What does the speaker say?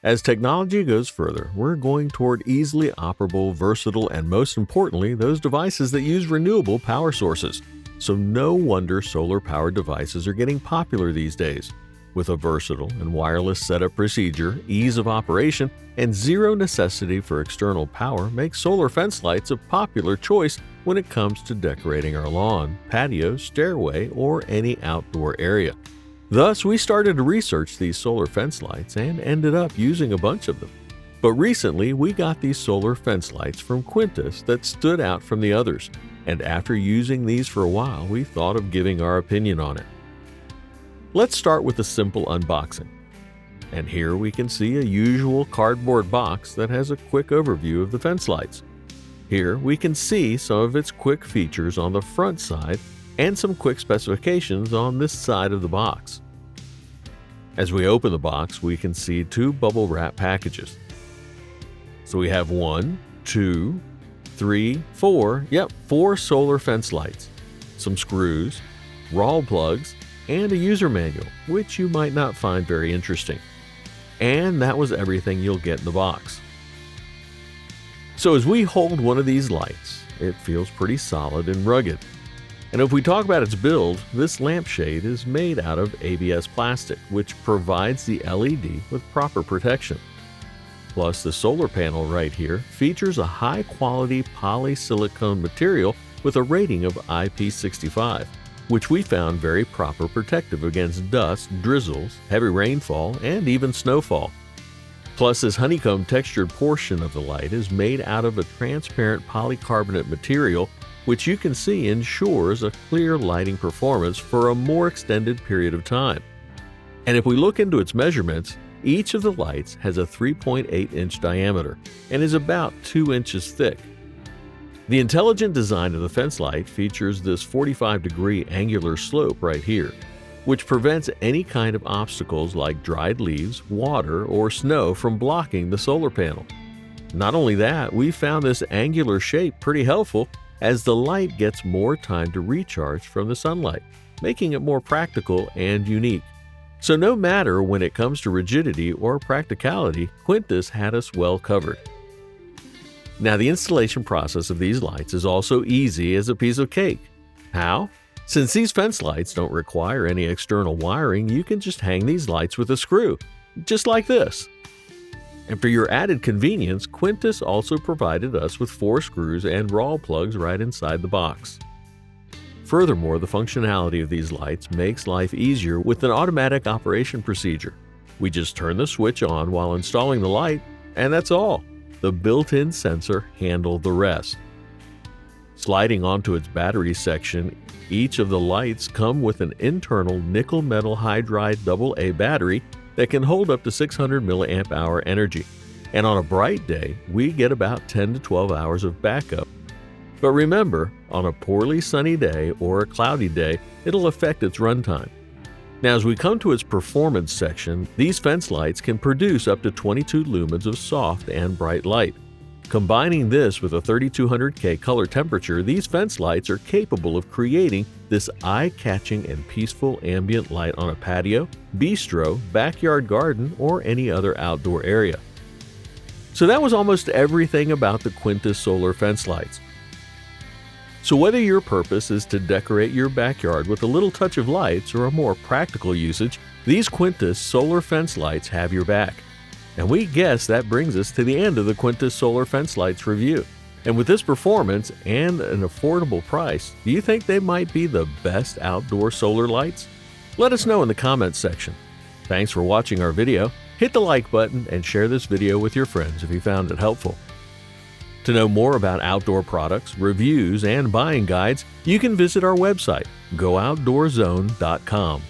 As technology goes further, we're going toward easily operable, versatile, and most importantly, those devices that use renewable power sources. So no wonder solar-powered devices are getting popular these days. With a versatile and wireless setup procedure, ease of operation, and zero necessity for external power makes solar fence lights a popular choice when it comes to decorating our lawn, patio, stairway, or any outdoor area. Thus, we started to research these solar fence lights and ended up using a bunch of them. But recently, we got these solar fence lights from Quintus that stood out from the others, and after using these for a while, we thought of giving our opinion on it. Let's start with a simple unboxing. And here we can see a usual cardboard box that has a quick overview of the fence lights. Here we can see some of its quick features on the front side and some quick specifications on this side of the box. As we open the box, we can see two bubble wrap packages. So we have 1, 2, 3, 4, four solar fence lights, some screws, rawl plugs, and a user manual, which you might not find very interesting. And that was everything you'll get in the box. So as we hold one of these lights, it feels pretty solid and rugged. And if we talk about its build, this lampshade is made out of ABS plastic, which provides the LED with proper protection. Plus, the solar panel right here features a high-quality polysilicone material with a rating of IP65, which we found very proper protective against dust, drizzles, heavy rainfall, and even snowfall. Plus, this honeycomb textured portion of the light is made out of a transparent polycarbonate material, which you can see ensures a clear lighting performance for a more extended period of time. And if we look into its measurements, each of the lights has a 3.8-inch diameter and is about 2 inches thick. The intelligent design of the fence light features this 45-degree angular slope right here, which prevents any kind of obstacles like dried leaves, water, or snow from blocking the solar panel. Not only that, we found this angular shape pretty helpful as the light gets more time to recharge from the sunlight, making it more practical and unique. So no matter when it comes to rigidity or practicality, Quintus had us well covered. Now, the installation process of these lights is also easy as a piece of cake. How? Since these fence lights don't require any external wiring, you can just hang these lights with a screw, just like this. And for your added convenience, Quintus also provided us with 4 screws and rawl plugs right inside the box. Furthermore, the functionality of these lights makes life easier with an automatic operation procedure. We just turn the switch on while installing the light, and that's all. The built-in sensor handled the rest. Sliding onto its battery section, each of the lights come with an internal nickel metal hydride AA battery that can hold up to 600 mAh energy. And on a bright day, we get about 10 to 12 hours of backup. But remember, on a poorly sunny day or a cloudy day, it'll affect its runtime. Now, as we come to its performance section, these fence lights can produce up to 22 lumens of soft and bright light. Combining this with a 3200K color temperature, these fence lights are capable of creating this eye-catching and peaceful ambient light on a patio, bistro, backyard garden, or any other outdoor area. So that was almost everything about the Quintus solar fence lights. So whether your purpose is to decorate your backyard with a little touch of lights or a more practical usage, these Quintus solar fence lights have your back. And we guess that brings us to the end of the Quintus solar fence lights review. And with this performance and an affordable price, do you think they might be the best outdoor solar lights? Let us know in the comments section. Thanks for watching our video. Hit the like button and share this video with your friends if you found it helpful. To know more about outdoor products, reviews, and buying guides, you can visit our website, GoOutdoorZone.com.